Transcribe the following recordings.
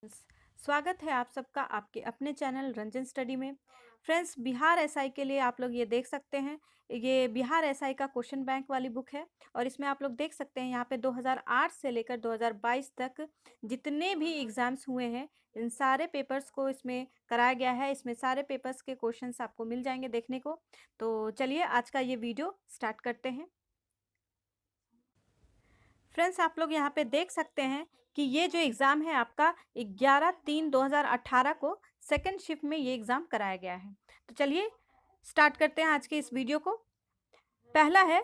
Friends, स्वागत है आप सबका आपके अपने चैनल रंजन स्टडी में। फ्रेंड्स, बिहार एसआई के लिए आप लोग ये देख सकते हैं, ये बिहार एसआई का क्वेश्चन बैंक वाली बुक है। और इसमें आप लोग देख सकते हैं यहाँ पे 2008 से लेकर 2022 तक जितने भी एग्जाम्स हुए हैं इन सारे पेपर्स को इसमें कराया गया है। इसमें सारे पेपर्स के क्वेश्चंस आपको मिल जाएंगे देखने को। तो चलिए आज का ये वीडियो स्टार्ट करते हैं। फ्रेंड्स, आप लोग यहाँ पे देख सकते हैं कि ये जो एग्ज़ाम है आपका 11/3/2018 को सेकंड शिफ्ट में ये एग्ज़ाम कराया गया है। तो चलिए स्टार्ट करते हैं आज के इस वीडियो को। पहला है,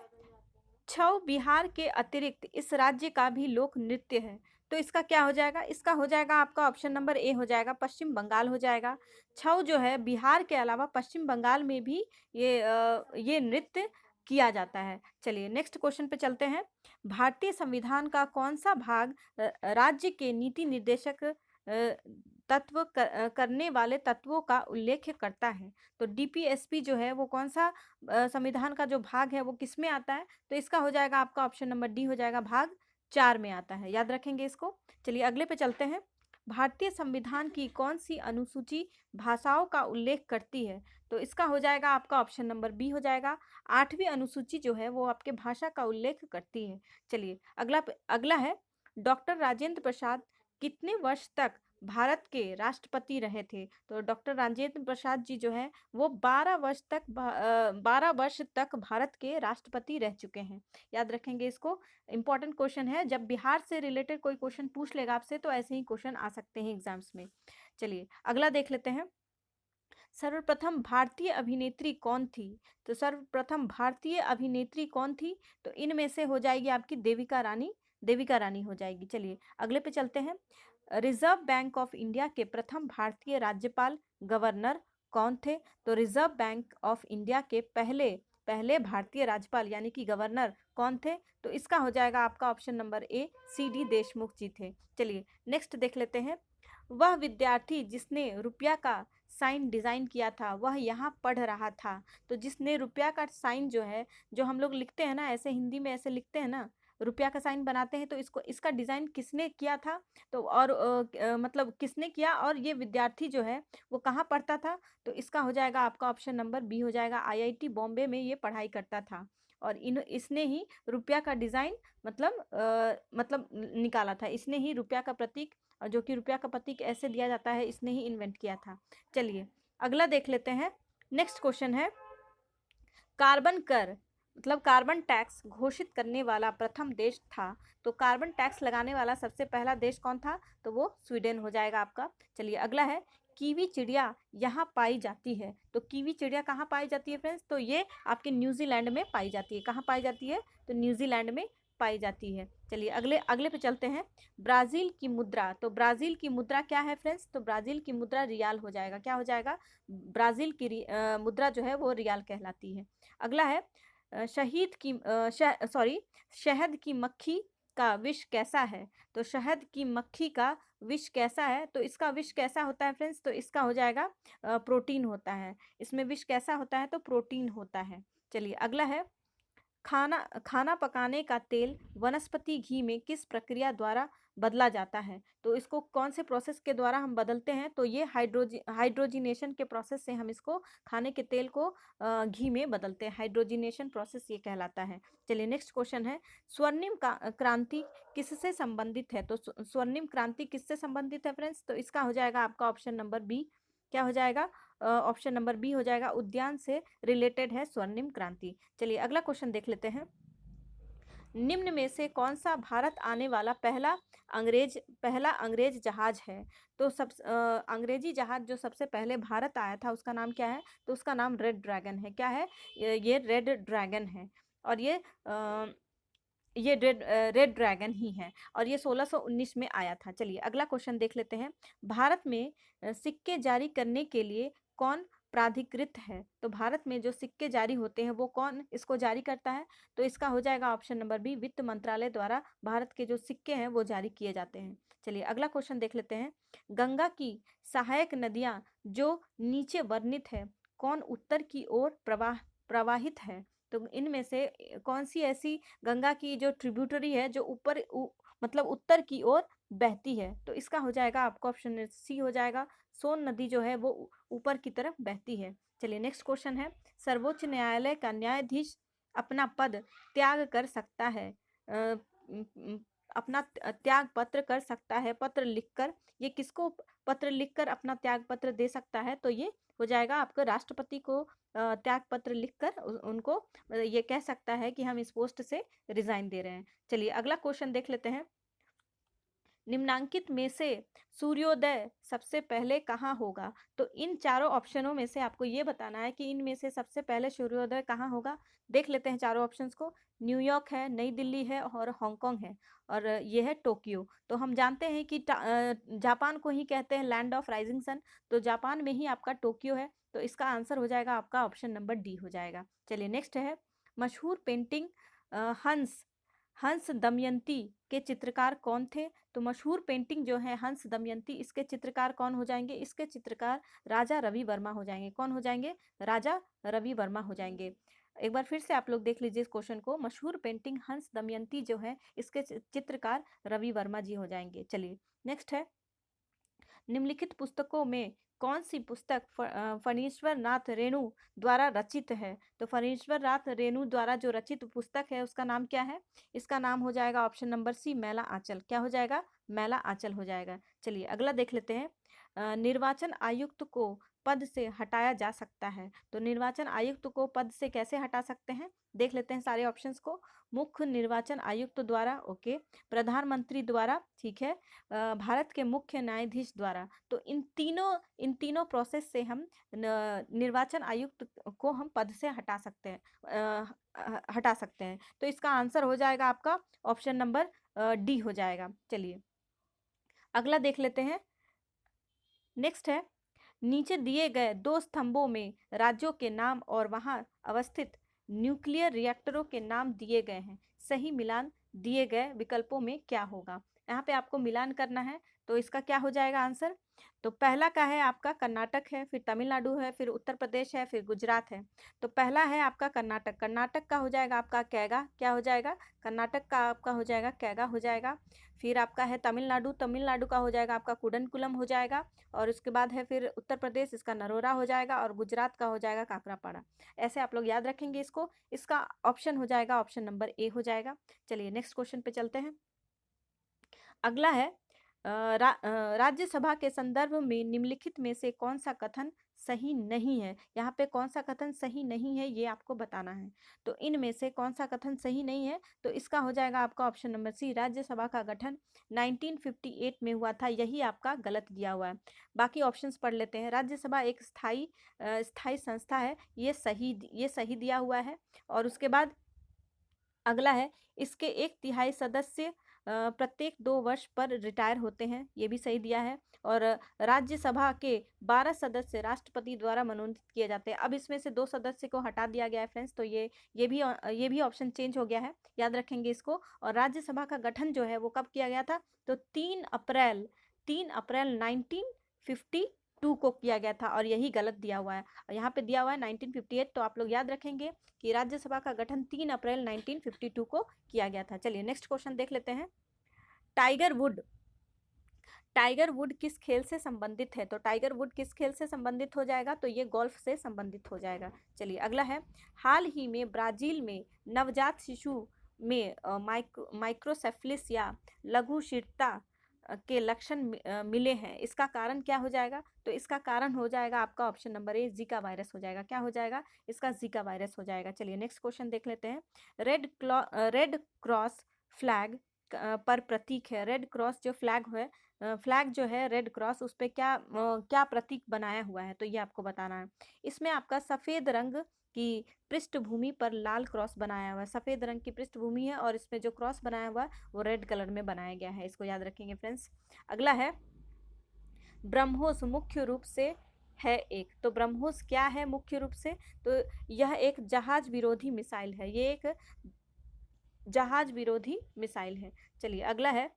छऊ बिहार के अतिरिक्त इस राज्य का भी लोक नृत्य है। तो इसका क्या हो जाएगा? इसका हो जाएगा आपका ऑप्शन नंबर ए हो जाएगा, पश्चिम बंगाल हो जाएगा। छऊ जो है बिहार के अलावा पश्चिम बंगाल में भी ये नृत्य किया जाता है। चलिए नेक्स्ट क्वेश्चन पे चलते हैं। भारतीय संविधान का कौन सा भाग राज्य के नीति निर्देशक करने वाले तत्वों का उल्लेख करता है? तो डीपीएसपी जो है वो कौन सा संविधान का जो भाग है वो किस में आता है? तो इसका हो जाएगा आपका ऑप्शन नंबर डी हो जाएगा, भाग 4 में आता है। याद रखेंगे इसको। चलिए अगले पे चलते हैं। भारतीय संविधान की कौन सी अनुसूची भाषाओं का उल्लेख करती है? तो इसका हो जाएगा आपका ऑप्शन नंबर बी हो जाएगा। 8वीं अनुसूची जो है वो आपके भाषा का उल्लेख करती है। चलिए अगला है, डॉक्टर राजेंद्र प्रसाद कितने वर्ष तक भारत के राष्ट्रपति रहे थे? तो डॉक्टर राजेंद्र प्रसाद जी जो है वो 12 वर्ष तक भारत के राष्ट्रपति रह चुके हैं। याद रखेंगे इसको। इंपॉर्टेंट क्वेश्चन है, जब बिहार से रिलेटेड कोई क्वेश्चन पूछ लेगा आपसे तो ऐसे ही क्वेश्चन आ सकते हैं एग्जाम्स में। चलिए अगला देख लेते हैं। सर्वप्रथम भारतीय अभिनेत्री कौन थी? तो सर्वप्रथम भारतीय अभिनेत्री कौन थी? तो इनमें से हो जाएगी आपकी देविका रानी हो जाएगी। चलिए अगले पे चलते हैं। रिजर्व बैंक ऑफ इंडिया के प्रथम भारतीय राज्यपाल गवर्नर कौन थे? तो रिजर्व बैंक ऑफ इंडिया के पहले पहले भारतीय राज्यपाल यानी कि गवर्नर कौन थे? तो इसका हो जाएगा आपका option number A, C D Deshmukh ji थे। चलिए नेक्स्ट देख लेते हैं। वह विद्यार्थी जिसने रुपया का साइन डिज़ाइन किया था वह यहाँ पढ़ रहा था। तो जिसने रुपया का साइन जो है, जो हम लोग लिखते हैं ना, ऐसे हिंदी में ऐसे लिखते हैं ना, रुपया का साइन बनाते हैं, तो इसका डिज़ाइन किसने किया था? तो और मतलब किसने किया और ये विद्यार्थी जो है वो कहाँ पढ़ता था? तो इसका हो जाएगा आपका ऑप्शन नंबर बी हो जाएगा, आईआईटी बॉम्बे में ये पढ़ाई करता था। और इसने ही रुपया का डिज़ाइन मतलब निकाला था। इसने ही रुपया का प्रतीक, और जो कि रुपया का प्रतीक ऐसे दिया जाता है, इसने ही इन्वेंट किया था। चलिए अगला देख लेते हैं। नेक्स्ट क्वेश्चन है, कार्बन कर मतलब कार्बन टैक्स घोषित करने वाला प्रथम देश था। तो कार्बन टैक्स लगाने वाला सबसे पहला देश कौन था? तो वो स्वीडन हो जाएगा आपका। चलिए अगला है, कीवी चिड़िया यहाँ पाई जाती है। तो कीवी चिड़िया कहाँ पाई जाती है फ्रेंड्स? तो ये आपके न्यूजीलैंड में पाई जाती है। कहाँ पाई जाती है? तो न्यूजीलैंड में पाई जाती है। चलिए अगले अगले पे चलते हैं। ब्राज़ील की मुद्रा, तो ब्राज़ील की मुद्रा क्या है फ्रेंड्स? तो ब्राज़ील की मुद्रा रियाल हो जाएगा। क्या हो जाएगा? ब्राज़ील की मुद्रा जो है वो रियाल कहलाती है। अगला है, शहद की मक्खी का विष कैसा है? तो शहद की मक्खी का विष कैसा है? तो इसका विष कैसा होता है फ्रेंड्स? तो इसका हो जाएगा प्रोटीन होता है। इसमें विष कैसा होता है? तो प्रोटीन होता है। चलिए अगला है, खाना खाना पकाने का तेल वनस्पति घी में किस प्रक्रिया द्वारा बदला जाता है? तो इसको कौन से प्रोसेस के द्वारा हम बदलते हैं? तो ये हाइड्रोजिनेशन के प्रोसेस से हम इसको खाने के तेल को घी में बदलते हैं। हाइड्रोजिनेशन प्रोसेस ये कहलाता है। चलिए नेक्स्ट क्वेश्चन है, स्वर्णिम क्रांति किससे संबंधित है? तो स्वर्णिम क्रांति किससे संबंधित है फ्रेंड्स? तो इसका हो जाएगा आपका ऑप्शन नंबर बी। क्या हो जाएगा? ऑप्शन नंबर बी हो जाएगा, उद्यान से रिलेटेड है स्वर्णिम क्रांति। चलिए अगला क्वेश्चन देख लेते हैं। निम्न में से कौन सा भारत आने वाला पहला अंग्रेज जहाज है? तो अंग्रेजी जहाज जो सबसे पहले भारत आया था उसका नाम क्या है? तो उसका नाम रेड ड्रैगन है। क्या है? ये रेड ड्रैगन है। और ये रेड ड्रैगन ही है और ये 1619 में आया था। चलिए अगला क्वेश्चन देख लेते हैं। भारत में सिक्के जारी करने के लिए कौन प्राधिकृत है? तो भारत में जो सिक्के जारी होते हैं वो कौन इसको जारी करता है? तो इसका हो जाएगा ऑप्शन नंबर बी, वित्त मंत्रालय द्वारा भारत के जो सिक्के हैं वो जारी किए जाते हैं। चलिए अगला क्वेश्चन देख लेते हैं। गंगा की सहायक नदियाँ जो नीचे वर्णित है, कौन उत्तर की ओर प्रवाहित है? तो इनमें से कौन सी ऐसी गंगा की जो ट्रिब्यूटरी है जो मतलब उत्तर की ओर बहती है? तो इसका हो जाएगा आपका ऑप्शन सी हो जाएगा, सोन नदी जो है वो ऊपर की तरफ बहती है। चलिए नेक्स्ट क्वेश्चन है, सर्वोच्च न्यायालय का न्यायाधीश अपना पद त्याग कर सकता है, अपना त्याग पत्र कर सकता है पत्र लिखकर, ये किसको पत्र लिखकर अपना त्याग पत्र दे सकता है? तो ये हो जाएगा आपका राष्ट्रपति को त्याग पत्र लिखकर उनको ये कह सकता है कि हम इस पोस्ट से रिजाइन दे रहे हैं। चलिए अगला क्वेश्चन देख लेते हैं, निम्नांकित में से सूर्योदय सबसे पहले कहाँ होगा? तो इन चारों ऑप्शनों में से आपको ये बताना है कि इनमें से सबसे पहले सूर्योदय कहाँ होगा। देख लेते हैं चारों ऑप्शंस को, न्यूयॉर्क है, नई दिल्ली है और हांगकांग है, और ये है टोक्यो। तो हम जानते हैं कि जापान को ही कहते हैं लैंड ऑफ राइजिंग सन, तो जापान में ही आपका टोक्यो है, तो इसका आंसर हो जाएगा आपका ऑप्शन नंबर डी हो जाएगा। चलिए नेक्स्ट है, मशहूर पेंटिंग हंस हंस दमयंती के चित्रकार कौन थे? तो मशहूर पेंटिंग जो है हंस दमयंती, इसके चित्रकार कौन हो जाएंगे? इसके चित्रकार राजा रवि वर्मा हो जाएंगे। कौन हो जाएंगे? राजा रवि वर्मा हो जाएंगे। एक बार फिर से आप लोग देख लीजिए इस क्वेश्चन को, मशहूर पेंटिंग हंस दमयंती जो है इसके चित्रकार रवि वर्मा जी हो जाएंगे। चलिए नेक्स्ट है, निम्नलिखित पुस्तकों में कौन सी पुस्तक फणीश्वर नाथ रेणु द्वारा रचित है? तो फणीश्वर नाथ रेणु द्वारा जो रचित पुस्तक है उसका नाम क्या है? इसका नाम हो जाएगा ऑप्शन नंबर सी, मैला आंचल। क्या हो जाएगा? मैला आंचल हो जाएगा। चलिए अगला देख लेते हैं, निर्वाचन आयुक्त को पद से हटाया जा सकता है, तो निर्वाचन आयुक्त को पद से कैसे हटा सकते हैं? देख लेते हैं सारे ऑप्शंस को, मुख्य निर्वाचन आयुक्त द्वारा, ओके, प्रधानमंत्री द्वारा, ठीक है, भारत के मुख्य न्यायाधीश द्वारा। तो इन तीनों प्रोसेस से हम निर्वाचन आयुक्त को हम पद से हटा सकते हैं। तो इसका आंसर हो जाएगा आपका ऑप्शन नंबर डी हो जाएगा। चलिए अगला देख लेते हैं, नेक्स्ट है, नीचे दिए गए दो स्तंभों में राज्यों के नाम और वहां अवस्थित न्यूक्लियर रिएक्टरों के नाम दिए गए हैं, सही मिलान दिए गए विकल्पों में क्या होगा? यहाँ पे आपको मिलान करना है, तो इसका क्या हो जाएगा आंसर? तो पहला का है आपका कर्नाटक है, फिर तमिलनाडु है, फिर उत्तर प्रदेश है, फिर गुजरात है। तो पहला है आपका कर्नाटक, कर्नाटक का हो जाएगा आपका कैगा, क्या हो जाएगा? कर्नाटक का आपका हो जाएगा कैगा हो जाएगा। फिर आपका है तमिलनाडु, तमिलनाडु का हो जाएगा आपका कुडनकुलम हो जाएगा, और उसके बाद है फिर उत्तर प्रदेश, इसका नरोरा हो जाएगा, और गुजरात का हो जाएगा काकरापाड़ा। ऐसे आप लोग याद रखेंगे इसको, इसका ऑप्शन हो जाएगा ऑप्शन नंबर ए हो जाएगा। चलिए नेक्स्ट क्वेश्चन पे चलते हैं, अगला है, राज्यसभा के संदर्भ में निम्नलिखित में से कौन सा कथन सही नहीं है? यहाँ पे कौन सा कथन सही नहीं है ये आपको बताना है। तो इनमें से कौन सा कथन सही नहीं है? तो इसका हो जाएगा आपका ऑप्शन नंबर सी, राज्यसभा का गठन 1958 में हुआ था, यही आपका गलत दिया हुआ है। बाकी ऑप्शंस पढ़ लेते हैं, राज्यसभा एक स्थायी संस्था है, ये सही दिया हुआ है। और उसके बाद अगला है, इसके 1/3 सदस्य प्रत्येक 2 वर्ष पर रिटायर होते हैं, ये भी सही दिया है। और राज्यसभा के 12 सदस्य राष्ट्रपति द्वारा मनोनीत किए जाते हैं। अब इसमें से 2 सदस्य को हटा दिया गया है फ्रेंड्स, तो ये भी ऑप्शन चेंज हो गया है, याद रखेंगे इसको। और राज्यसभा का गठन जो है वो कब किया गया था? तो 3 अप्रैल 1952 को किया गया था, और यही गलत दिया हुआ है। यहाँ पे दिया हुआ है 1958, तो आप लोग याद रखेंगे कि राज्यसभा का गठन 3 अप्रैल 1952 को किया गया था। चलिए नेक्स्ट क्वेश्चन देख लेते हैं, टाइगर वुड टाइगर वुड किस खेल से संबंधित है? तो टाइगर वुड किस खेल से संबंधित हो जाएगा? तो ये गोल्फ से संबंधित हो जाएगा। चलिए अगला है, हाल ही में ब्राजील में नवजात शिशु में माइक्रोसेफलिस या लघुशिरता के लक्षण मिले हैं, इसका कारण क्या हो जाएगा? तो इसका कारण हो जाएगा आपका ऑप्शन नंबर ए, जीका वायरस हो जाएगा। क्या हो जाएगा? इसका जीका वायरस हो जाएगा। चलिए नेक्स्ट क्वेश्चन देख लेते हैं, रेड क्रॉस फ्लैग पर प्रतीक है, रेड क्रॉस जो फ्लैग जो है रेड क्रॉस, उस पे क्या प्रतीक बनाया हुआ है? तो ये आपको बताना है। इसमें आपका सफ़ेद रंग की पृष्ठभूमि पर लाल क्रॉस बनाया हुआ है, सफ़ेद रंग की पृष्ठभूमि है, और इसमें जो क्रॉस बनाया हुआ है वो रेड कलर में बनाया गया है, इसको याद रखेंगे फ्रेंड्स। अगला है, ब्रह्मोस मुख्य रूप से है एक, तो ब्रह्मोस क्या है मुख्य रूप से? तो यह एक जहाज विरोधी मिसाइल है, ये एक जहाज विरोधी मिसाइल है। चलिए अगला है,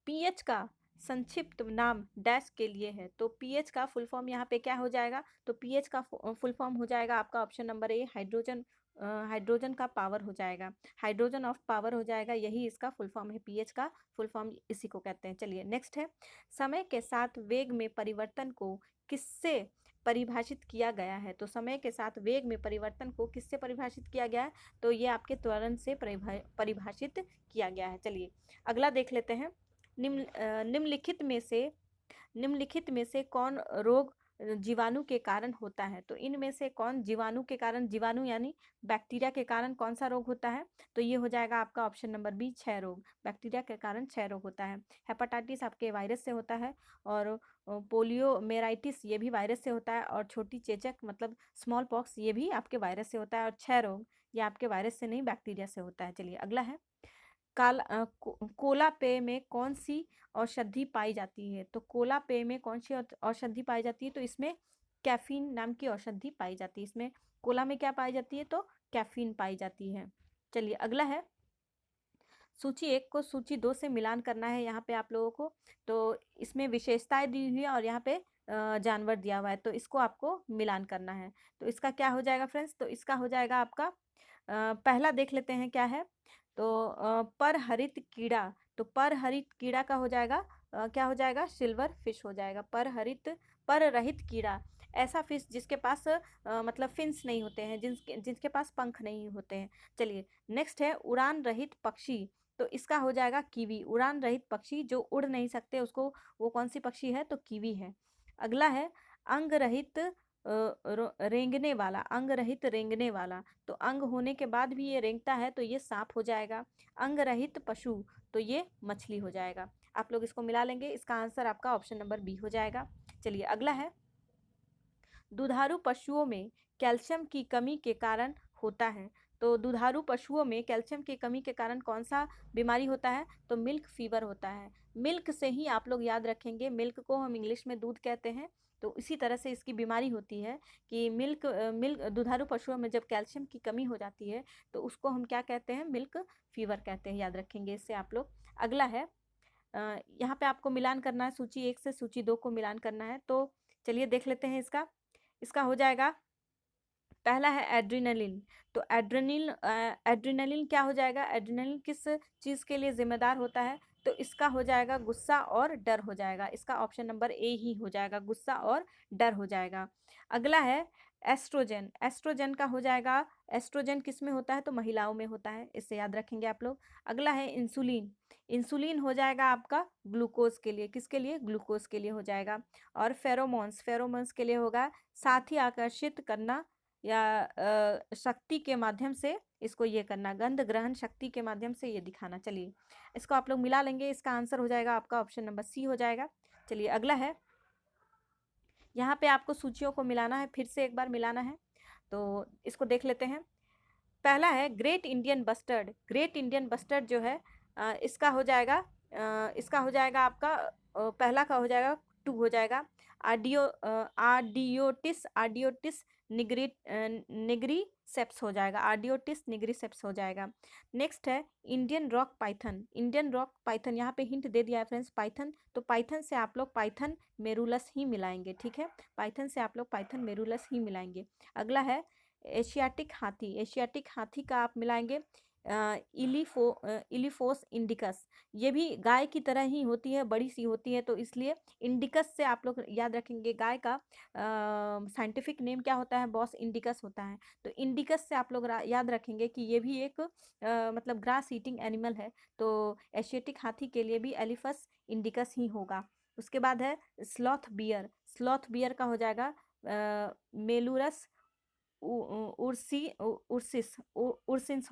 पीएच का संक्षिप्त नाम डैश के लिए है, तो पीएच का फुल फॉर्म यहाँ पे क्या हो जाएगा? तो पीएच का फुल फॉर्म हो जाएगा आपका ऑप्शन नंबर ए, हाइड्रोजन हाइड्रोजन का पावर हो जाएगा, हाइड्रोजन ऑफ पावर हो जाएगा, यही इसका फुल फॉर्म है, पीएच का फुल फॉर्म इसी को कहते हैं। चलिए नेक्स्ट है, समय के साथ वेग में परिवर्तन को किससे परिभाषित किया गया है? तो समय के साथ वेग में परिवर्तन को किससे परिभाषित किया गया है? तो ये आपके त्वरण से परिभाषित किया गया है। चलिए अगला देख लेते हैं, निम्नलिखित में से कौन रोग जीवाणु के कारण होता है? तो इनमें से कौन जीवाणु के कारण, जीवाणु यानी बैक्टीरिया के कारण कौन सा रोग होता है? तो ये हो जाएगा आपका ऑप्शन नंबर बी, क्षय रोग। बैक्टीरिया के कारण क्षय रोग होता है। हेपेटाइटिस आपके वायरस से होता है, और पोलियोमेराइटिस ये भी वायरस से होता है, और छोटी चेचक मतलब स्मॉल पॉक्स ये भी आपके वायरस से होता है, और क्षय रोग ये आपके वायरस से नहीं बैक्टीरिया से होता है। चलिए अगला है, कोला पेय में कौन सी औषधि पाई जाती है? तो कोला पेय में कौन सी औषधि पाई जाती है? तो इसमें कैफीन नाम की औषधि पाई जाती है। इसमें कोला में क्या पाई जाती है? तो कैफीन पाई जाती है। चलिए अगला है, सूची 1 को सूची 2 से मिलान करना है यहाँ पे आप लोगों को। तो इसमें विशेषताएं दी हुई है और यहाँ पे जानवर दिया हुआ है, तो इसको आपको मिलान करना है। तो इसका क्या हो जाएगा फ्रेंड्स? तो इसका हो जाएगा आपका पहला देख लेते हैं क्या है। तो परहरित कीड़ा, तो परहरित कीड़ा का हो जाएगा क्या हो जाएगा? सिल्वर फिश हो जाएगा। पररहित कीड़ा ऐसा फिश जिसके पास मतलब फिन्स नहीं होते हैं, जिसके पास पंख नहीं होते हैं। चलिए नेक्स्ट है, उड़ान रहित पक्षी, तो इसका हो जाएगा कीवी। उड़ान रहित पक्षी जो उड़ नहीं सकते उसको, वो कौन सी पक्षी है? तो कीवी है। अगला है, अंग रहित रेंगने वाला, अंग रहित रेंगने वाला, तो अंग होने के बाद भी ये रेंगता है, तो ये सांप हो जाएगा। अंग रहित पशु, तो ये मछली हो जाएगा। आप लोग इसको मिला लेंगे, इसका आंसर आपका ऑप्शन नंबर बी हो जाएगा। चलिए अगला है, दुधारू पशुओं में कैल्शियम की कमी के कारण होता है। तो दुधारू पशुओं में कैल्शियम की कमी के कारण कौन सा बीमारी होता है? तो मिल्क फीवर होता है। मिल्क से ही आप लोग याद रखेंगे, मिल्क को हम इंग्लिश में दूध कहते हैं, तो इसी तरह से इसकी बीमारी होती है कि मिल्क दुधारू पशुओं में जब कैल्शियम की कमी हो जाती है तो उसको हम क्या कहते हैं? मिल्क फीवर कहते हैं, याद रखेंगे इससे आप लोग। अगला है, यहाँ पे आपको मिलान करना है, सूची 1 से सूची 2 को मिलान करना है। तो चलिए देख लेते हैं इसका। इसका हो जाएगा, पहला है एड्रेनलिन। तो एड्रेनलिन क्या हो जाएगा? एड्रेनलिन किस चीज़ के लिए जिम्मेदार होता है? तो इसका हो जाएगा गुस्सा और डर हो जाएगा। इसका ऑप्शन नंबर ए ही हो जाएगा, गुस्सा और डर हो जाएगा। अगला है एस्ट्रोजन। एस्ट्रोजन का हो जाएगा, एस्ट्रोजन किस में होता है? तो महिलाओं में होता है, इसे याद रखेंगे आप लोग। अगला है इंसुलिन। इंसुलिन हो जाएगा आपका ग्लूकोज के लिए, किसके लिए? ग्लूकोज के लिए हो जाएगा। और फेरोमोन्स, फेरोमोन्स के लिए होगा साथी आकर्षित करना, या शक्ति के माध्यम से इसको ये करना, गंध ग्रहण शक्ति के माध्यम से ये दिखाना। चलिए इसको आप लोग मिला लेंगे, इसका आंसर हो जाएगा आपका ऑप्शन नंबर सी हो जाएगा। चलिए अगला है, यहाँ पे आपको सूचियों को मिलाना है, फिर से एक बार मिलाना है, तो इसको देख लेते हैं। पहला है great Indian bustard. Great Indian bustard जो है इसका हो जाएगा आपका पहला का हो जाएगा 2 हो जाएगा। आर्डियोटिस, आर्डियोटिस निग्रीसेप्स हो जाएगा, आर्डियोटिस निग्रीसेप्स हो जाएगा। नेक्स्ट है Indian rock Python. Indian rock Python, यहाँ पे हिंट दे दिया है फ्रेंड्स, पाइथन, तो पाइथन से आप लोग पाइथन मेरुलस ही मिलाएंगे, ठीक है? पाइथन से आप लोग पाइथन मेरुलस ही मिलाएंगे। अगला है एशियाटिक हाथी। एशियाटिक हाथी का आप मिलाएंगे इलिफोस इंडिकस। ये भी गाय की तरह ही होती है, बड़ी सी होती है, तो इसलिए इंडिकस से आप लोग याद रखेंगे। गाय का साइंटिफिक नेम क्या होता है? बॉस इंडिकस होता है। तो इंडिकस से आप लोग याद रखेंगे कि ये भी एक मतलब ग्रास ईटिंग एनिमल है, तो एशियाटिक हाथी के लिए भी एलिफस इंडिकस ही होगा। उसके बाद है स्लॉथ बियर। स्लॉथ बियर का हो जाएगा मेलुरस उर्सिंस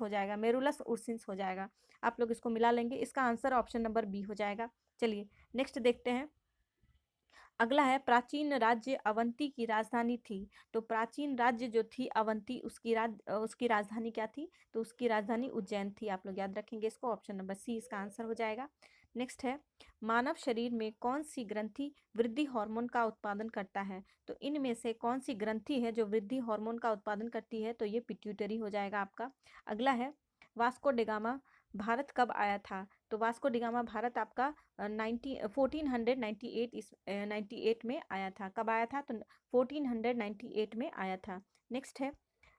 हो जाएगा, मेरुलस उर्सिंस हो जाएगा। आप लोग इसको मिला लेंगे, इसका आंसर ऑप्शन नंबर बी हो जाएगा। चलिए नेक्स्ट देखते हैं। अगला है, प्राचीन राज्य अवंती की राजधानी थी। तो प्राचीन राज्य जो थी अवंती, उसकी राजधानी क्या थी? तो उसकी राजधानी उज्जैन थी। आप लोग याद रखेंगे इसको, ऑप्शन नंबर सी इसका आंसर हो जाएगा। नेक्स्ट है, मानव शरीर में कौन सी ग्रंथि वृद्धि हार्मोन का उत्पादन करता है? तो इनमें से कौन सी ग्रंथि है जो वृद्धि हार्मोन का उत्पादन करती है? तो ये पिट्यूटरी हो जाएगा आपका। अगला है, वास्को डिगामा भारत कब आया था? तो वास्को डिगामा भारत आपका 1498 में आया था। कब आया था? तो 1498 में आया था। नेक्स्ट है,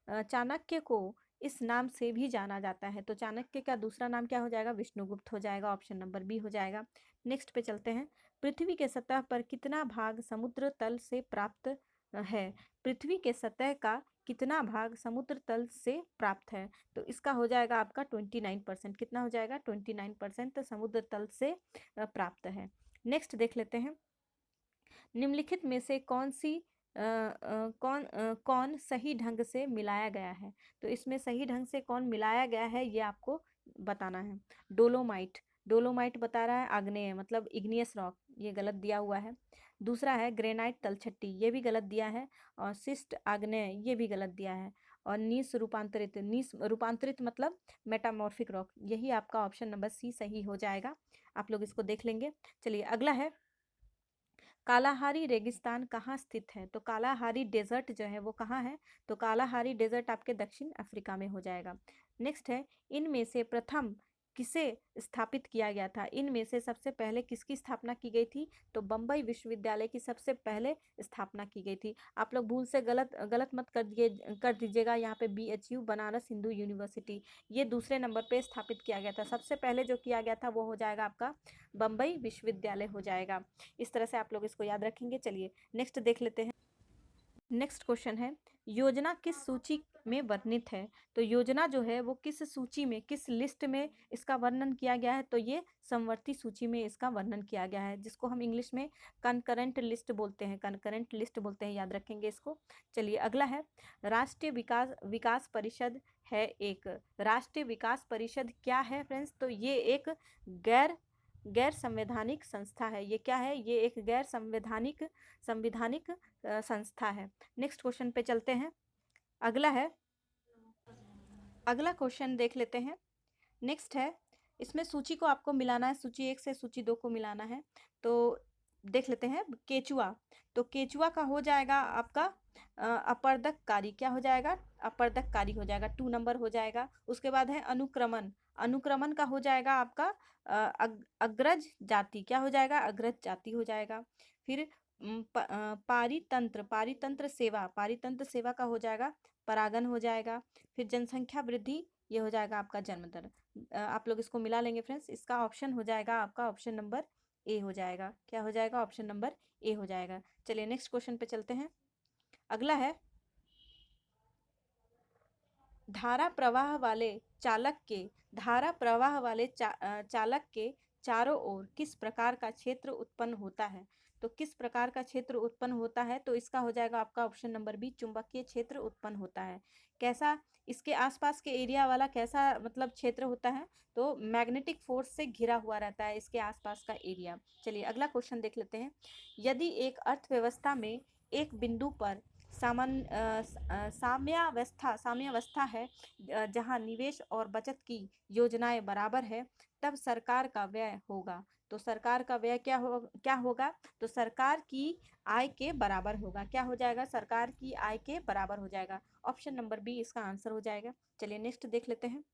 चाणक्य को इस नाम से भी जाना जाता है। तो चाणक्य का दूसरा नाम क्या हो जाएगा? विष्णुगुप्त हो जाएगा, ऑप्शन नंबर बी हो जाएगा। नेक्स्ट पे चलते हैं। पृथ्वी के सतह पर कितना भाग समुद्र तल से प्राप्त है? पृथ्वी के सतह का कितना भाग समुद्र तल से प्राप्त है? तो इसका हो जाएगा आपका 29%। कितना हो जाएगा? 29% समुद्र तल से प्राप्त है। नेक्स्ट देख लेते हैं। निम्नलिखित में से कौन सही ढंग से मिलाया गया है? तो इसमें सही ढंग से कौन मिलाया गया है ये आपको बताना है। डोलोमाइट, डोलोमाइट बता रहा है आग्नेय मतलब इग्नियस रॉक, ये गलत दिया हुआ है। दूसरा है ग्रेनाइट तलछट्टी, ये भी गलत दिया है। और शिस्ट आग्नेय, ये भी गलत दिया है। और नीस रूपांतरित मतलब मेटामॉर्फिक रॉक, यही आपका ऑप्शन नंबर सी सही हो जाएगा। आप लोग इसको देख लेंगे। चलिए अगला है, कालाहारी रेगिस्तान कहाँ स्थित है? तो कालाहारी डेजर्ट जो है वो कहाँ है? तो कालाहारी डेजर्ट आपके दक्षिण अफ्रीका में हो जाएगा। नेक्स्ट है, इनमें से प्रथम किसे स्थापित किया गया था? इनमें से सबसे पहले किसकी स्थापना की गई थी? तो बम्बई विश्वविद्यालय की सबसे पहले स्थापना की गई थी। आप लोग भूल से गलत गलत मत कर दीजिएगा। यहाँ पे BHU बनारस हिंदू यूनिवर्सिटी, ये दूसरे नंबर पे स्थापित किया गया था। सबसे पहले जो किया गया था वो हो जाएगा आपका बम्बई विश्वविद्यालय हो जाएगा। इस तरह से आप लोग इसको याद रखेंगे। चलिए नेक्स्ट देख लेते हैं। नेक्स्ट क्वेश्चन है, योजना किस सूची में वर्णित है? तो योजना जो है वो किस सूची में, किस लिस्ट में इसका वर्णन किया गया है? तो ये समवर्ती सूची में इसका वर्णन किया गया है, जिसको हम इंग्लिश में कंकरेंट लिस्ट बोलते हैं। कंकरेंट लिस्ट बोलते हैं, याद रखेंगे इसको। चलिए अगला है, राष्ट्रीय विकास विकास परिषद है एक। राष्ट्रीय विकास परिषद क्या है फ्रेंड्स? तो ये एक गैर संवैधानिक संस्था है। ये क्या है? ये एक गैर संवैधानिक संस्था है। नेक्स्ट क्वेश्चन पे चलते हैं। अगला है, अगला क्वेश्चन देख लेते हैं। नेक्स्ट है, इसमें सूची को आपको मिलाना है, सूची 1 से सूची 2 को मिलाना है। तो देख लेते हैं, केचुआ, तो केचुआ का हो जाएगा आपका अपरदककारी, क्या हो जाएगा? अपरदककारी हो जाएगा, 2 नंबर हो जाएगा। उसके बाद है अनुक्रमण, अनुक्रमण का हो जाएगा आपका अग्रज जाति, क्या हो जाएगा? अग्रज जाति हो जाएगा। फिर पारितंत्र, पारितंत्र सेवा का हो जाएगा परागण हो जाएगा। फिर जनसंख्या वृद्धि, ये हो जाएगा आपका जन्म दर। आप लोग इसको मिला लेंगे फ्रेंड्स। इसका ऑप्शन हो जाएगा आपका ऑप्शन नंबर ए हो जाएगा। क्या हो जाएगा? ऑप्शन नंबर ए हो जाएगा। चलिए नेक्स्ट क्वेश्चन पे चलते हैं। अगला है, धारा प्रवाह वाले चालक के चारों ओर किस प्रकार का क्षेत्र उत्पन्न होता है? तो किस प्रकार का क्षेत्र उत्पन्न होता है? तो इसका हो जाएगा आपका ऑप्शन नंबर बी, चुंबकीय क्षेत्र उत्पन्न होता है। कैसा? इसके आसपास के एरिया वाला कैसा मतलब क्षेत्र होता है? तो मैग्नेटिक फोर्स से घिरा हुआ रहता है इसके आसपास का एरिया। चलिए अगला क्वेश्चन देख लेते हैं। यदि एक अर्थव्यवस्था में एक बिंदु पर साम्यावस्था है, जहां निवेश और बचत की योजनाएं बराबर है, तब सरकार का व्यय होगा। तो सरकार का व्यय क्या होगा? तो सरकार की आय के बराबर होगा। क्या हो जाएगा? सरकार की आय के बराबर हो जाएगा। ऑप्शन नंबर बी इसका आंसर हो जाएगा। चलिए नेक्स्ट देख लेते हैं।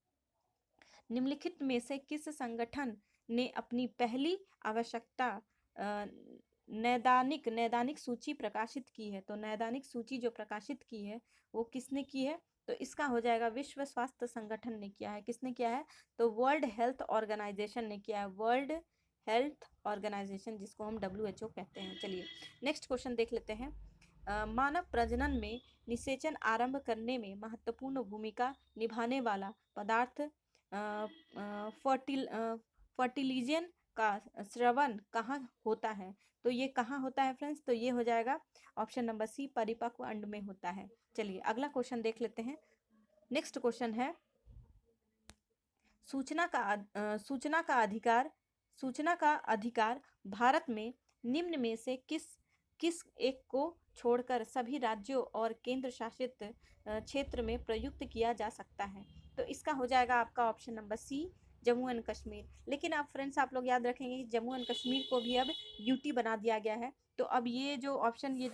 निम्नलिखित में से किस संगठन ने अपनी पहली आवश्यकता नैदानिक सूची प्रकाशित की है? तो नैदानिक सूची जो प्रकाशित की है वो किसने की है? तो इसका हो जाएगा विश्व स्वास्थ्य संगठन ने किया है। किसने किया है? तो वर्ल्ड हेल्थ ऑर्गेनाइजेशन ने किया है। वर्ल्ड हेल्थ ऑर्गेनाइजेशन, जिसको हम WHO कहते हैं। चलिए नेक्स्ट क्वेश्चन देख लेते हैं। मानव प्रजनन में निषेचन आरंभ करने में महत्वपूर्ण भूमिका निभाने वाला पदार्थ फर्टिलिजन का स्रवण कहाँ होता है? तो ये कहाँ होता है फ्रेंड्स? तो ये हो जाएगा ऑप्शन नंबर सी, परिपक्व अंड में होता है। चलिए अगला क्वेश्चन देख लेते हैं। नेक्स्ट क्वेश्चन है, सूचना का अधिकार भारत में निम्न में से किस एक को छोड़कर सभी राज्यों और केंद्र शासित क्षेत्र में प्रयुक्त किया जा सकता है? तो इसका हो जाएगा आपका option number C, Jammu and Kashmir. लेकिन आप फ्रेंड्स आप लोग याद रखेंगे कि जम्मू एंड कश्मीर को भी अब UT बना दिया गया है। तो अब ये जो ऑप्शन ये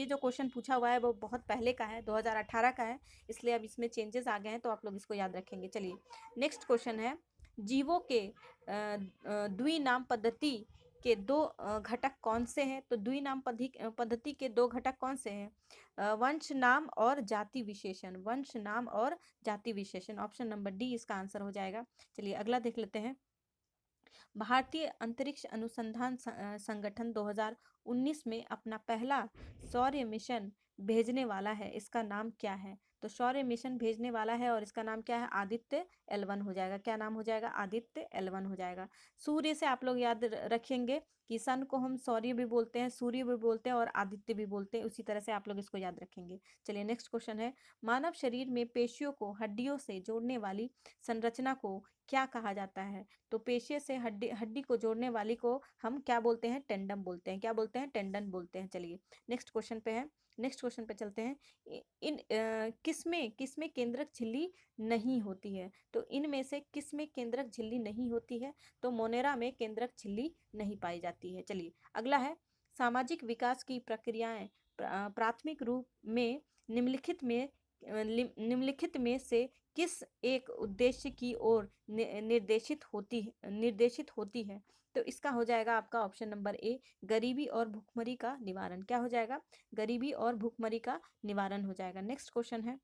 जो क्वेश्चन पूछा हुआ है वो बहुत पहले का है, 2018 का है, इसलिए अब इसमें चेंजेस आ गए हैं। तो आप लोग इसको याद रखेंगे। चलिए नेक्स्ट क्वेश्चन है, जीवों के द्विनाम पद्धति के दो घटक कौन से हैं? तो द्विनाम पद्धति के दो घटक कौन से हैं? वंश नाम और जाति विशेषण। वंश नाम और जाति विशेषण, ऑप्शन नंबर डी इसका आंसर हो जाएगा। चलिए अगला देख लेते हैं। भारतीय अंतरिक्ष अनुसंधान संगठन 2019 में अपना पहला सौर्य मिशन भेजने वाला है, इसका नाम क्या है? तो सौर्य मिशन भेजने वाला है और इसका नाम क्या है? आदित्य L1 हो जाएगा। क्या नाम हो जाएगा? आदित्य L1 हो जाएगा। सूर्य से आप लोग याद रखेंगे कि सन को हम सौर्य भी बोलते हैं, सूर्य भी बोलते हैं और आदित्य भी बोलते हैं, उसी तरह से आप लोग इसको याद रखेंगे। चलिए नेक्स्ट क्वेश्चन है, मानव शरीर में पेशियों को हड्डियों से जोड़ने वाली संरचना को क्या कहा जाता है? तो पेशियों से हड्डी हड्डी को जोड़ने वाली को हम क्या बोलते हैं? टेंडन बोलते हैं। क्या बोलते हैं? टेंडन बोलते हैं। चलिए नेक्स्ट क्वेश्चन पे है, नेक्स्ट क्वेश्चन पे चलते हैं। किसमें किसमें केंद्रक झिल्ली नहीं होती है? तो इनमें से किसमें केंद्रक झिल्ली नहीं होती है? तो मोनेरा में केंद्रक झिल्ली नहीं पाई जाती है। चलिए अगला है, सामाजिक विकास की प्रक्रियाएं प्राथमिक रूप में निम्नलिखित में से किस एक उद्देश्य की ओर निर्देशित होती है? तो इसका हो जाएगा आपका ऑप्शन नंबर ए, गरीबी और भुखमरी का निवारण। क्या हो जाएगा? गरीबी और भुखमरी का निवारण हो जाएगा। नेक्स्ट क्वेश्चन है,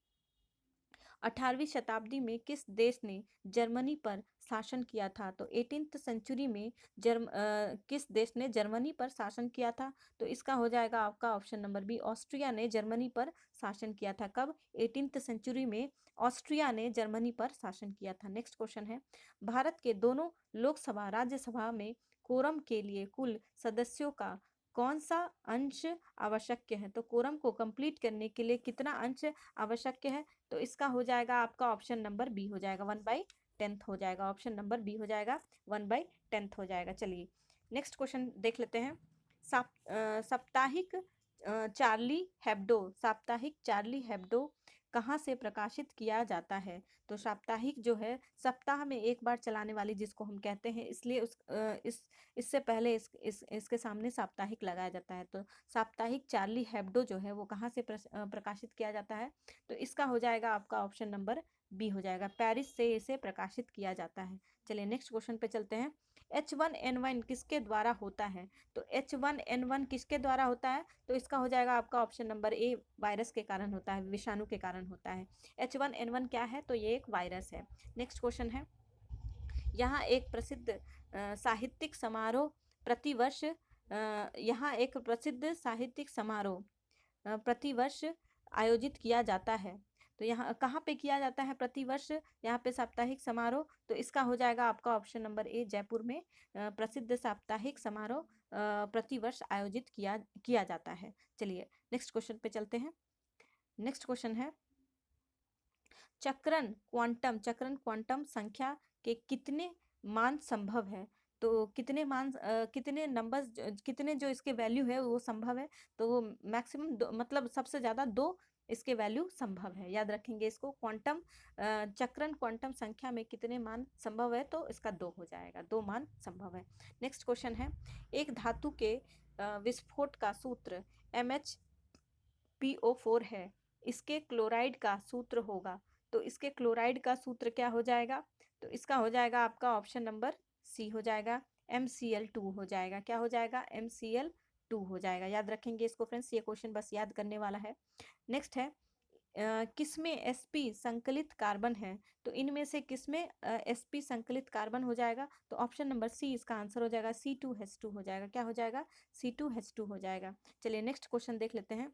18वीं शताब्दी में किस देश ने जर्मनी पर शासन किया था? तो 18th सेंचुरी में किस देश ने जर्मनी पर शासन किया था? तो इसका हो जाएगा आपका ऑप्शन नंबर बी, ऑस्ट्रिया ने जर्मनी पर शासन किया था। कब? 18th सेंचुरी में ऑस्ट्रिया ने जर्मनी पर शासन किया था। नेक्स्ट क्वेश्चन है, भारत के दोनों लोकसभा राज्यसभा में कोरम के लिए कुल सदस्यों का कौन सा अंश आवश्यक है? तो कोरम को कंप्लीट करने के लिए कितना अंश आवश्यक है? तो इसका हो जाएगा आपका ऑप्शन नंबर बी हो जाएगा, 1/10 हो जाएगा। ऑप्शन नंबर बी हो जाएगा, 1/10 हो जाएगा। चलिए नेक्स्ट क्वेश्चन देख लेते हैं। साप्ताहिक चार्ली हेब्डो, साप्ताहिक चार्ली हेब्डो कहाँ से प्रकाशित किया जाता है? तो साप्ताहिक जो है सप्ताह में एक बार चलाने वाली जिसको हम कहते हैं, इसलिए इससे पहले इसके सामने साप्ताहिक लगाया जाता है। तो साप्ताहिक चार्ली हेब्डो जो है वो कहाँ से प्रकाशित किया जाता है? तो इसका हो जाएगा आपका ऑप्शन नंबर बी हो जाएगा, पेरिस से इसे प्रकाशित किया जाता है। चलिए नेक्स्ट क्वेश्चन पे चलते हैं। H1N1 किसके द्वारा होता है? तो H1N1 किसके द्वारा होता है? तो इसका हो जाएगा आपका ऑप्शन नंबर ए, वायरस के कारण होता है, विषाणु के कारण होता है। H1N1 क्या है? तो ये एक वायरस है। नेक्स्ट क्वेश्चन है, यहाँ एक प्रसिद्ध साहित्यिक समारोह प्रतिवर्ष यहाँ एक प्रसिद्ध साहित्यिक समारोह प्रतिवर्ष आयोजित किया जाता है। तो यहाँ कहाँ पे किया जाता है प्रतिवर्ष यहाँ पे साप्ताहिक समारोह? तो इसका हो जाएगा आपका ऑप्शन नंबर ए, जयपुर में प्रसिद्ध साप्ताहिक समारोह प्रतिवर्ष आयोजित किया जाता है। चलिए नेक्स्ट क्वेश्चन पे चलते हैं। नेक्स्ट क्वेश्चन है, चक्रण क्वांटम संख्या के कितने मान संभव है? तो कितने नंबर्स, कितने जो इसके वैल्यू है वो संभव है? तो वो मैक्सिमम मतलब सबसे ज़्यादा 2 इसके वैल्यू संभव है, याद रखेंगे इसको। चक्रण क्वांटम संख्या में कितने मान संभव है? तो इसका 2 हो जाएगा, 2 मान संभव है। नेक्स्ट क्वेश्चन है, एक धातु के विस्फोट का सूत्र MHPO4 है, इसके क्लोराइड का सूत्र होगा। तो इसके क्लोराइड का सूत्र क्या हो जाएगा? तो इसका हो जाएगा आपका ऑप्शन नंबर सी हो जाएगा, MCl2 हो जाएगा। क्या हो जाएगा? MCl2 हो जाएगा। याद रखेंगे इसको फ्रेंड्स, ये क्वेश्चन बस याद करने वाला है। नेक्स्ट है, किसमें sp संकलित कार्बन है? तो इनमें से किसमें sp संकलित कार्बन हो जाएगा? तो ऑप्शन नंबर सी इसका आंसर हो जाएगा, C2H2 हो जाएगा। क्या हो जाएगा? C2H2 हो जाएगा। चलिए नेक्स्ट क्वेश्चन देख लेते हैं।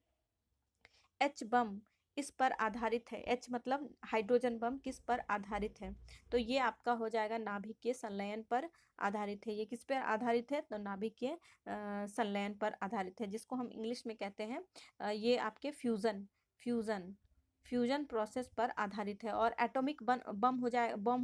एच बम इस पर आधारित है, एच मतलब हाइड्रोजन बम किस पर आधारित है? तो ये आपका हो जाएगा नाभिकीय संलयन पर आधारित है। ये किस पर आधारित है? तो नाभिकीय संलयन पर आधारित है, जिसको हम इंग्लिश में कहते हैं ये आपके फ्यूजन प्रोसेस पर आधारित है। और एटॉमिक बम हो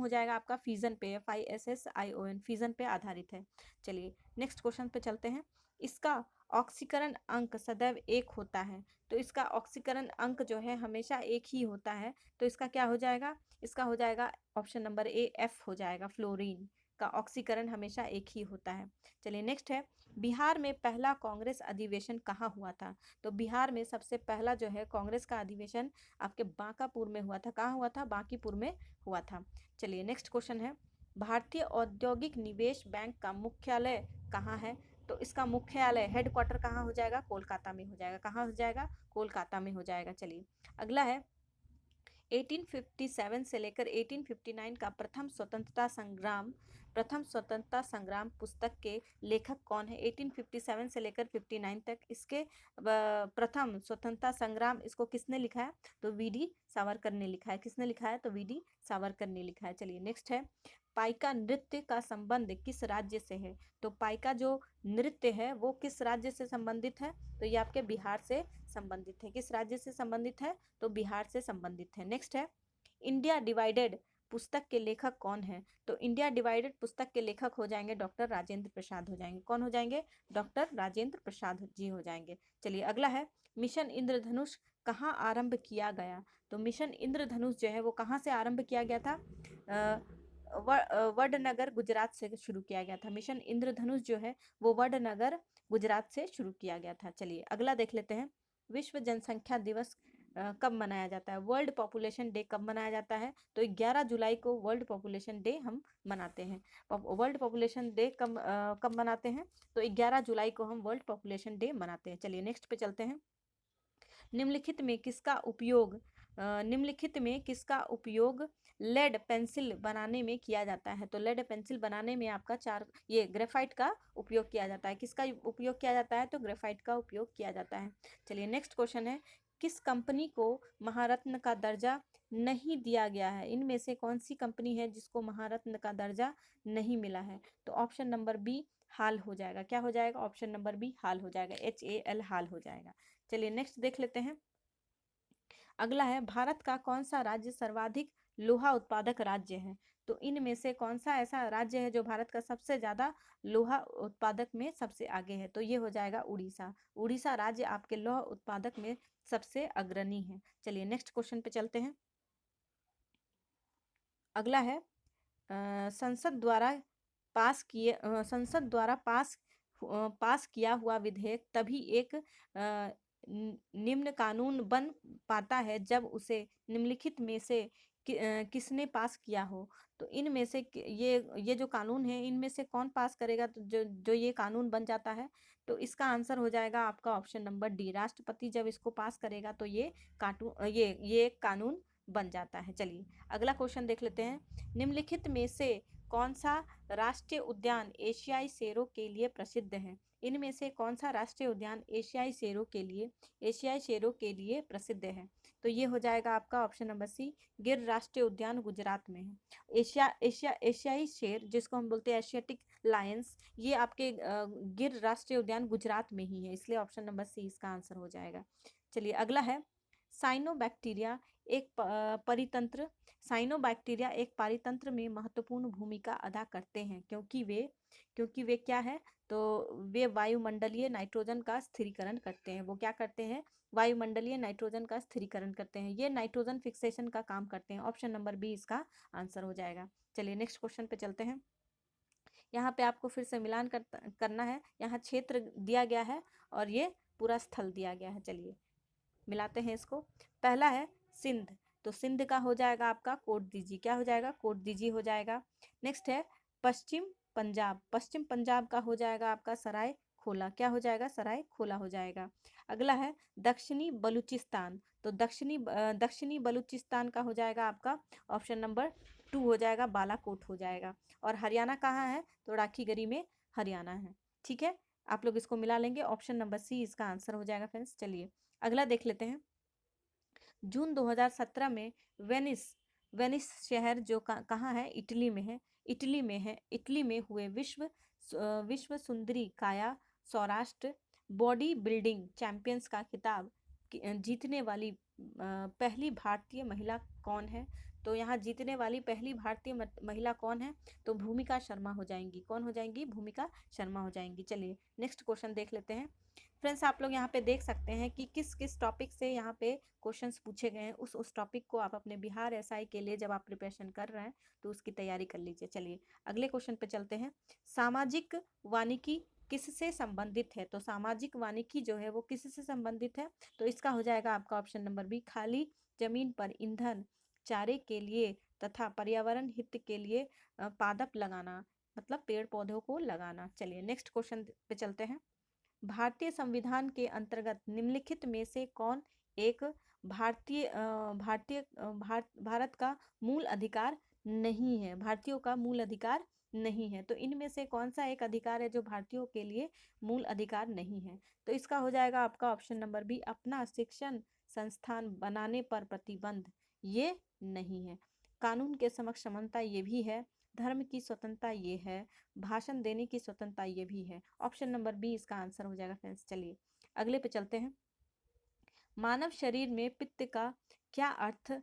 जाएगा आपका फिजन पे, FISSION, फिजन पे आधारित है। चलिए नेक्स्ट क्वेश्चन पे चलते हैं। इसका ऑक्सीकरण अंक सदैव 1 होता है। तो इसका ऑक्सीकरण अंक जो है हमेशा 1 ही होता है। तो इसका क्या हो जाएगा? इसका हो जाएगा ऑप्शन नंबर ए, F हो जाएगा, फ्लोरीन का ऑक्सीकरण हमेशा 1 ही होता है। चलिए नेक्स्ट है, बिहार में पहला कांग्रेस अधिवेशन कहाँ हुआ था? तो बिहार में सबसे पहला जो है कांग्रेस का अधिवेशन आपके बांकापुर में हुआ था। कहाँ हुआ था? बांकीपुर में हुआ था। चलिए नेक्स्ट क्वेश्चन है, भारतीय औद्योगिक निवेश बैंक का मुख्यालय कहाँ है? तो इसका मुख्यालय हेडक्वार्टर कहाँ हो जाएगा? कोलकाता में हो जाएगा। कहाँ हो जाएगा? कोलकाता में हो जाएगा। चलिए अगला है 1857 से लेकर 1859 का प्रथम स्वतंत्रता संग्राम पुस्तक के लेखक कौन है? 1857 से लेकर 59 तक इसके प्रथम स्वतंत्रता संग्राम इसको किसने लिखा है? तो वीडी सावरकर ने लिखा है। किसने लिखा है? तो वीडी सावरकर ने लिखा है। चलिए नेक्स्ट है, पाइका नृत्य का संबंध किस राज्य से है? तो पाइका जो नृत्य है वो किस राज्य से संबंधित है? तो ये आपके बिहार से संबंधित है। किस राज्य से संबंधित है? तो बिहार से संबंधित है। नेक्स्ट है, इंडिया डिवाइडेड पुस्तक के लेखक कौन है? तो इंडिया डिवाइडेड पुस्तक के लेखक हो जाएंगे डॉक्टर राजेंद्र प्रसाद हो जाएंगे। कौन हो जाएंगे? डॉक्टर राजेंद्र प्रसाद जी हो जाएंगे। चलिए अगला है, मिशन इंद्रधनुष कहाँ आरंभ किया गया? तो मिशन इंद्रधनुष जो है वो कहाँ से आरंभ किया गया था? वडनगर गुजरात से शुरू किया गया था। मिशन इंद्रधनुष जो है वो वडनगर गुजरात से शुरू किया गया था। चलिए अगला देख लेते हैं, विश्व जनसंख्या दिवस कब मनाया जाता है? वर्ल्ड पॉपुलेशन डे कब मनाया जाता है? तो 11 जुलाई को वर्ल्ड पॉपुलेशन डे हम मनाते हैं। वर्ल्ड पॉपुलेशन डे कब मनाते हैं? तो 11 जुलाई को हम वर्ल्ड पॉपुलेशन डे मनाते हैं। चलिए नेक्स्ट पे चलते हैं, निम्नलिखित में किसका उपयोग लेड पेंसिल बनाने में किया जाता है? तो लेड पेंसिल बनाने में आपका ये ग्रेफाइट का उपयोग किया जाता है। किसका उपयोग किया जाता है? तो ग्रेफाइट का उपयोग किया जाता है। चलिए नेक्स्ट क्वेश्चन है, किस कंपनी को महारत्न का दर्जा नहीं दिया गया है? इनमें से कौन सी कंपनी है जिसको महारत्न का दर्जा नहीं मिला है? तो ऑप्शन नंबर बी हाल हो जाएगा। क्या हो जाएगा? ऑप्शन नंबर बी हाल हो जाएगा। HAL हाल हो जाएगा। चलिए नेक्स्ट देख लेते हैं, अगला है, भारत का कौन सा राज्य सर्वाधिक लोहा उत्पादक राज्य है? तो इनमें से कौन सा ऐसा राज्य है जो भारत का सबसे ज्यादा लोहा उत्पादक में सबसे आगे है? तो ये हो जाएगा उड़ीसा। उड़ीसा राज्य आपके लोहा उत्पादक में सबसे अग्रणी है। चलिए नेक्स्ट क्वेश्चन पे चलते हैं, अगला है, संसद द्वारा पास किया हुआ विधेयक तभी एक निम्न कानून बन पाता है जब उसे निम्नलिखित में से किसने पास किया हो? तो इनमें से ये जो कानून है इनमें से कौन पास करेगा तो जो ये कानून बन जाता है? तो इसका आंसर हो जाएगा आपका ऑप्शन नंबर डी, राष्ट्रपति जब इसको पास करेगा तो ये एक कानून बन जाता है। चलिए अगला क्वेश्चन देख लेते हैं, निम्नलिखित में से कौन सा राष्ट्रीय उद्यान एशियाई शेरों के लिए प्रसिद्ध है? इनमें से कौन सा राष्ट्रीय उद्यान एशियाई शेरों के लिए प्रसिद्ध है? तो ये हो जाएगा आपका ऑप्शन नंबर सी, गिर राष्ट्रीय उद्यान गुजरात में है। एशियाई शेर जिसको हम बोलते हैं एशियाटिक लायंस, ये आपके गिर राष्ट्रीय उद्यान गुजरात में ही है, इसलिए ऑप्शन नंबर सी इसका आंसर हो जाएगा। चलिए अगला है, साइनोबैक्टीरिया एक पारितंत्र में महत्वपूर्ण भूमिका अदा करते हैं क्योंकि वे क्या है? तो वे वायुमंडलीय नाइट्रोजन का स्थिरीकरण करते हैं। वो क्या करते हैं? वायुमंडलीय नाइट्रोजन का स्थिरीकरण करते हैं। ये नाइट्रोजन फिक्सेशन का काम करते हैं। ऑप्शन नंबर बी इसका आंसर हो जाएगा। चलिए नेक्स्ट क्वेश्चन पे चलते हैं, यहाँ पे आपको फिर से मिलान करना है। यहाँ क्षेत्र दिया गया है और ये पूरा स्थल दिया गया है। चलिए मिलाते हैं इसको। पहला है सिंध, तो सिंध का हो जाएगा आपका कोट दीजी। क्या हो जाएगा? कोट दीजी हो जाएगा। नेक्स्ट है पश्चिम पंजाब का हो जाएगा आपका सराय खोला। क्या हो जाएगा? सराय खोला हो जाएगा। अगला है दक्षिणी बलूचिस्तान, तो दक्षिणी बलूचिस्तान का हो जाएगा आपका ऑप्शन नंबर 2 हो जाएगा, बालाकोट हो जाएगा। और हरियाणा कहाँ है? तो राखीगढ़ी में हरियाणा है। ठीक है, आप लोग इसको मिला लेंगे, ऑप्शन नंबर सी इसका आंसर हो जाएगा फ्रेंड्स। चलिए अगला देख लेते हैं, जून 2017 में वेनिस शहर जो कहाँ है? इटली में हुए विश्व सुंदरी काया सौराष्ट्र बॉडी बिल्डिंग चैंपियंस का खिताब जीतने वाली पहली भारतीय महिला कौन है? तो यहाँ जीतने वाली पहली भारतीय महिला कौन है? तो भूमिका शर्मा हो जाएंगी। कौन हो जाएंगी? भूमिका शर्मा हो जाएंगी। चलिए नेक्स्ट क्वेश्चन देख लेते हैं। फ्रेंड्स आप लोग यहाँ पे देख सकते हैं कि किस किस टॉपिक से यहाँ पे क्वेश्चंस पूछे गए हैं। उस टॉपिक को आप अपने बिहार एसआई के लिए जब आप प्रिपरेशन कर रहे हैं तो उसकी तैयारी कर लीजिए। चलिए अगले क्वेश्चन पे चलते हैं, सामाजिक वानिकी किससे संबंधित है? तो सामाजिक वानिकी जो है वो किससे संबंधित है? तो इसका हो जाएगा आपका ऑप्शन नंबर बी, खाली जमीन पर ईंधन, चारे के लिए तथा पर्यावरण हित के लिए पादप लगाना, मतलब पेड़ पौधों को लगाना। चलिए नेक्स्ट क्वेश्चन पे चलते हैं। भारतीय संविधान के अंतर्गत निम्नलिखित में से कौन एक भारत का मूल अधिकार नहीं है? भारतीयों का मूल अधिकार नहीं है, तो इनमें से कौन सा एक अधिकार है जो भारतीयों के लिए मूल अधिकार नहीं है? तो इसका हो जाएगा आपका ऑप्शन नंबर बी, अपना शिक्षण संस्थान बनाने पर प्रतिबंध, ये नहीं है। कानून के समक्ष समानता, ये भी है। धर्म की स्वतंत्रता, ये है। भाषण देने की स्वतंत्रता, ये भी है। ऑप्शन नंबर बी इसका आंसर हो जाएगा फ्रेंड्स। चलिए अगले पे चलते हैं। मानव शरीर में पित्त का क्या अर्थ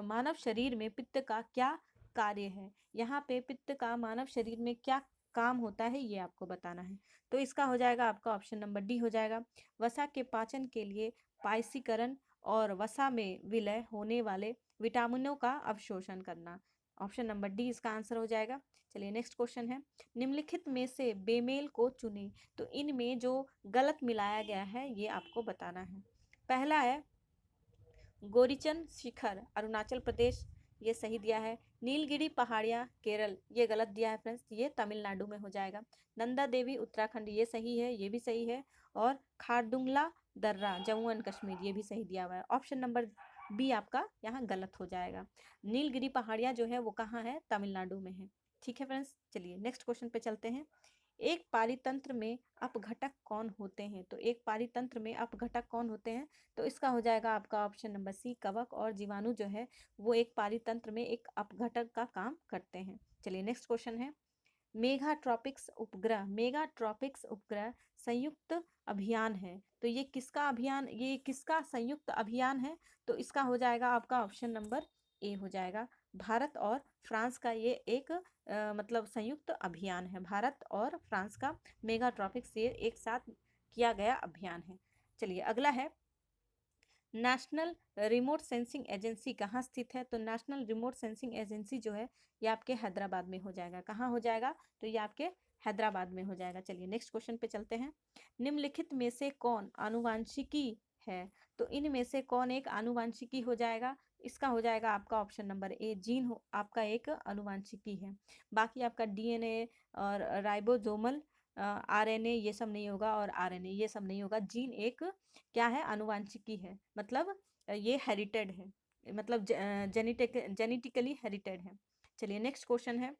मानव शरीर में पित्त का क्या कार्य है? यहाँ पे पित्त का मानव शरीर में क्या काम होता है, ये आपको बताना है। तो इसका हो जाएगा आपका ऑप्शन नंबर डी हो जाएगा। वसा के पाचन के लिए पायसीकरण और वसा में विलय होने वाले विटामिनों का अवशोषण करना। ऑप्शन नंबर डी इसका आंसर हो जाएगा। चलिए नेक्स्ट क्वेश्चन है। निम्नलिखित में से बेमेल को चुने, तो इनमें जो गलत मिलाया गया है ये आपको बताना है। पहला है गोरीचंद शिखर अरुणाचल प्रदेश, ये सही दिया है। नीलगिरी पहाड़ियाँ केरल, ये गलत दिया है फ्रेंड्स, ये तमिलनाडु में हो जाएगा। नंदा देवी उत्तराखंड, ये सही है, ये भी सही है। और खारदुंगला दर्रा जम्मू एंड कश्मीर, ये भी सही दिया हुआ है। ऑप्शन नंबर बी आपका यहाँ गलत हो जाएगा। नीलगिरी पहाड़ियाँ जो है वो कहाँ है? तमिलनाडु में है। ठीक है फ्रेंड्स, चलिए नेक्स्ट क्वेश्चन पे चलते हैं। एक पारितंत्र में अपघटक कौन होते हैं? तो एक पारितंत्र में अपघटक कौन होते हैं? तो इसका हो जाएगा आपका ऑप्शन नंबर सी, कवक और जीवाणु जो है वो एक पारितंत्र में एक अपघटक का काम करते हैं। चलिए नेक्स्ट क्वेश्चन है। मेगा ट्रॉपिक्स उपग्रह संयुक्त अभियान है, तो ये किसका अभियान, ये किसका संयुक्त अभियान है? तो इसका हो जाएगा आपका ऑप्शन नंबर ए हो जाएगा। भारत और फ्रांस का ये एक मतलब संयुक्त अभियान है। भारत और फ्रांस का मेगा ट्रॉपिक्स ये एक साथ किया गया अभियान है। चलिए अगला है। नेशनल रिमोट सेंसिंग एजेंसी कहाँ स्थित है? तो नेशनल रिमोट सेंसिंग एजेंसी जो है ये आपके हैदराबाद में हो जाएगा। कहाँ हो जाएगा? तो ये आपके हैदराबाद में हो जाएगा। चलिए नेक्स्ट क्वेश्चन पे चलते हैं। निम्नलिखित में से कौन आनुवांशिकी है? तो इनमें से कौन एक आनुवांशिकी हो जाएगा? इसका हो जाएगा आपका ऑप्शन नंबर ए, जीन हो आपका एक आनुवांशिकी है। बाकी आपका डीएनए और राइबोसोमल आरएनए ये सब नहीं होगा, और आरएनए ये सब नहीं होगा। जीन एक क्या है? आनुवांशिकी है, मतलब ये हेरिटेड है, मतलब जेनेटिकली हेरिटेड है। चलिए नेक्स्ट क्वेश्चन है।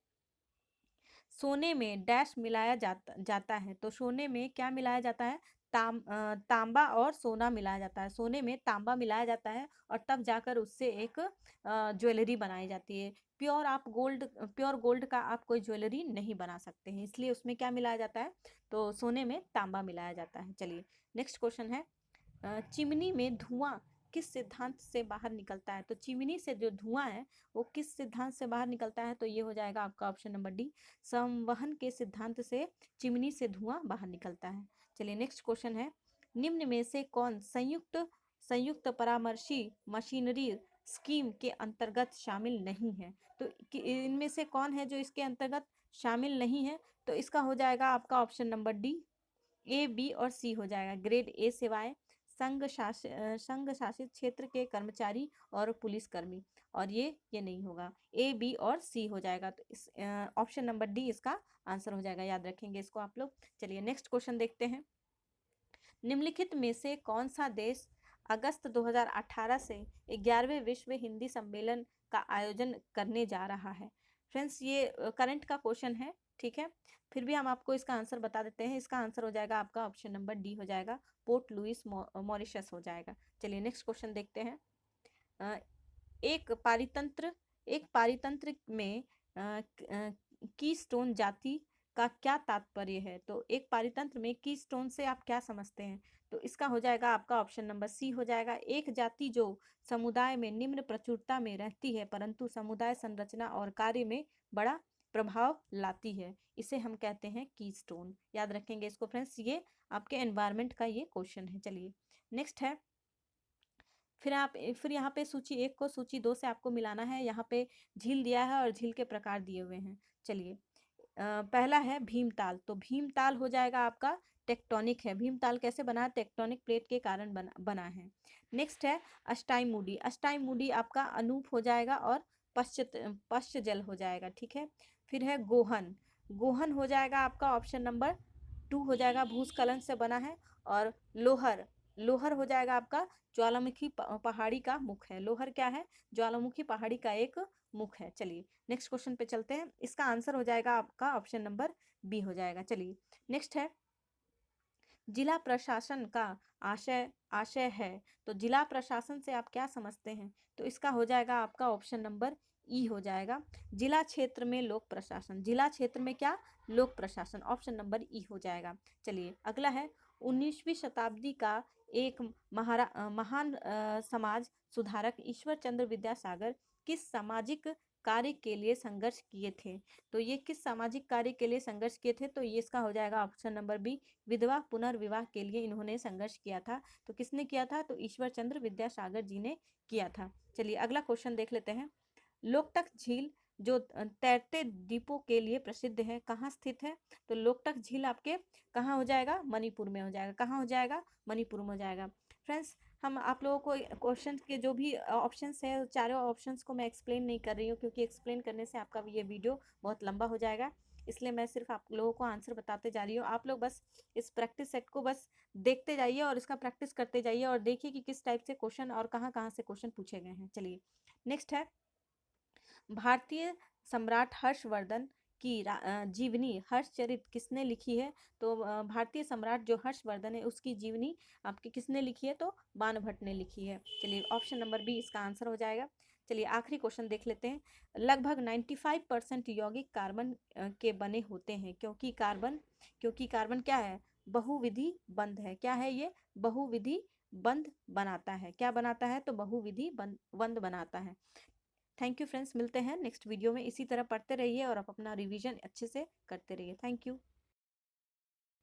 सोने में डैश मिलाया जाता है, तो सोने में क्या मिलाया जाता है? तांबा और सोना मिलाया जाता है। सोने में तांबा मिलाया जाता है और तब जाकर उससे एक ज्वेलरी बनाई जाती है। प्योर गोल्ड का आप कोई ज्वेलरी नहीं बना सकते हैं, इसलिए उसमें क्या मिलाया जाता है? तो सोने में तांबा मिलाया जाता है। चलिए नेक्स्ट क्वेश्चन है। चिमनी में धुआं किस सिद्धांत से बाहर निकलता है? तो चिमनी से जो धुआं है वो किस सिद्धांत से बाहर निकलता है? तो ये हो जाएगा आपका ऑप्शन नंबर डी, संवहन के सिद्धांत से चिमनी से धुआं बाहर निकलता है। चलिए नेक्स्ट क्वेश्चन है। निम्न में से कौन संयुक्त परामर्शी मशीनरी स्कीम के अंतर्गत शामिल नहीं है? तो इनमें से कौन है जो इसके अंतर्गत शामिल नहीं है? तो इसका हो जाएगा आपका option number D, A B और सी हो जाएगा। ग्रेड ए सेवाएं, संघ शासित क्षेत्र के कर्मचारी और पुलिसकर्मी, और ये नहीं होगा। ए बी और सी हो जाएगा। तो इस ऑप्शन नंबर डी इसका आंसर हो जाएगा, याद रखेंगे इसको आप लोग। चलिए नेक्स्ट क्वेश्चन देखते हैं। निम्नलिखित में से कौन सा देश अगस्त 2018 से 11वें विश्व हिंदी सम्मेलन का आयोजन करने जा रहा है? फ्रेंड्स ये करंट का क्वेश्चन है, ठीक है, फिर भी हम आपको इसका आंसर बता देते हैं। इसका आंसर हो जाएगा आपका ऑप्शन नंबर डी हो जाएगा, पोर्ट लुइस मॉरिशस हो जाएगा। चलिए नेक्स्ट क्वेश्चन देखते हैं। अ, एक पारितंत्र में कीस्टोन जाति का क्या तात्पर्य है? तो एक पारितंत्र में कीस्टोन से आप क्या समझते हैं? तो इसका हो जाएगा आपका ऑप्शन नंबर सी हो जाएगा। एक जाति जो समुदाय में निम्न प्रचुरता में रहती है परंतु समुदाय संरचना और कार्य में बड़ा प्रभाव लाती है, इसे हम कहते हैं कीस्टोन। याद रखेंगे इसको फ्रेंड्स, ये आपके एनवायरनमेंट का ये क्वेश्चन है। चलिए नेक्स्ट है। फिर यहाँ पे सूची 1 को सूची 2 से आपको मिलाना है। यहाँ पे झील दिया है और झील के प्रकार दिए हुए हैं। चलिए पहला है भीमताल, तो भीमताल हो जाएगा आपका टेक्टोनिक है। भीमताल कैसे बना? टेक्टोनिक प्लेट के कारण बना है। नेक्स्ट है अष्टाईमुडी। अष्टाईमुडी आपका अनूप हो जाएगा और पश्च जल हो जाएगा, ठीक है। फिर है गोहन, गोहन हो जाएगा आपका ऑप्शन नंबर 2 हो जाएगा, भूस्खलन से बना है। और लोहर, लोहर हो जाएगा आपका ज्वालामुखी पहाड़ी का मुख है। लोहर क्या है? ज्वालामुखी पहाड़ी का एक मुख है। चलिए नेक्स्ट क्वेश्चन पे चलते हैं। इसका आंसर हो जाएगा आपका ऑप्शन नंबर बी हो जाएगा। चलिए नेक्स्ट है, जिला प्रशासन का आशय आशय है। तो जिला प्रशासन से आप क्या समझते हैं? तो इसका हो जाएगा आपका ऑप्शन नंबर ई हो जाएगा, जिला क्षेत्र में लोक प्रशासन। जिला क्षेत्र में क्या? लोक प्रशासन, ऑप्शन नंबर ई हो जाएगा। चलिए अगला है, 19वीं शताब्दी का एक महान समाज सुधारक ईश्वर चंद्र विद्यासागर किस सामाजिक कार्य के लिए संघर्ष किए थे? तो ये किस सामाजिक कार्य के लिए संघर्ष किए थे? तो ये इसका हो जाएगा ऑप्शन नंबर बी, विधवा पुनर्विवाह के लिए इन्होंने संघर्ष किया था। तो किसने किया था? तो ईश्वर चंद्र विद्यासागर जी ने किया था। चलिए अगला क्वेश्चन देख लेते हैं। लोकटक झील जो तैरते द्वीपों के लिए प्रसिद्ध है, कहाँ स्थित है? तो लोकटक झील आपके कहाँ हो जाएगा? मणिपुर में हो जाएगा। कहाँ हो जाएगा? मणिपुर में हो जाएगा। फ्रेंड्स, हम आप लोगों को क्वेश्चन के जो भी ऑप्शंस है, चारों ऑप्शंस को मैं एक्सप्लेन नहीं कर रही हूँ, क्योंकि एक्सप्लेन करने से आपका ये वीडियो बहुत लंबा हो जाएगा। इसलिए मैं सिर्फ आप लोगों को आंसर बताते जा रही हूँ। आप लोग बस इस प्रैक्टिस सेट को बस देखते जाइए और इसका प्रैक्टिस करते जाइए और देखिए कि किस टाइप से क्वेश्चन और कहाँ कहाँ से क्वेश्चन पूछे गए हैं। चलिए नेक्स्ट है, भारतीय सम्राट हर्षवर्धन की जीवनी हर्षचरित किसने लिखी है? तो भारतीय सम्राट जो हर्षवर्धन है उसकी जीवनी आपकी किसने लिखी है? तो बाणभट्ट ने लिखी है। चलिए ऑप्शन नंबर बी इसका आंसर हो जाएगा। चलिए आखिरी क्वेश्चन देख लेते हैं। लगभग 95% यौगिक कार्बन के बने होते हैं, क्योंकि कार्बन क्या है? बहुविधि बंध है। क्या है ये? बहुविधि बंध बनाता है। क्या बनाता है? तो बहुविधि बंध बनाता है। थैंक यू फ्रेंड्स, मिलते हैं नेक्स्ट वीडियो में। इसी तरह पढ़ते रहिए और आप अपना रिवीजन अच्छे से करते रहिए। Thank you.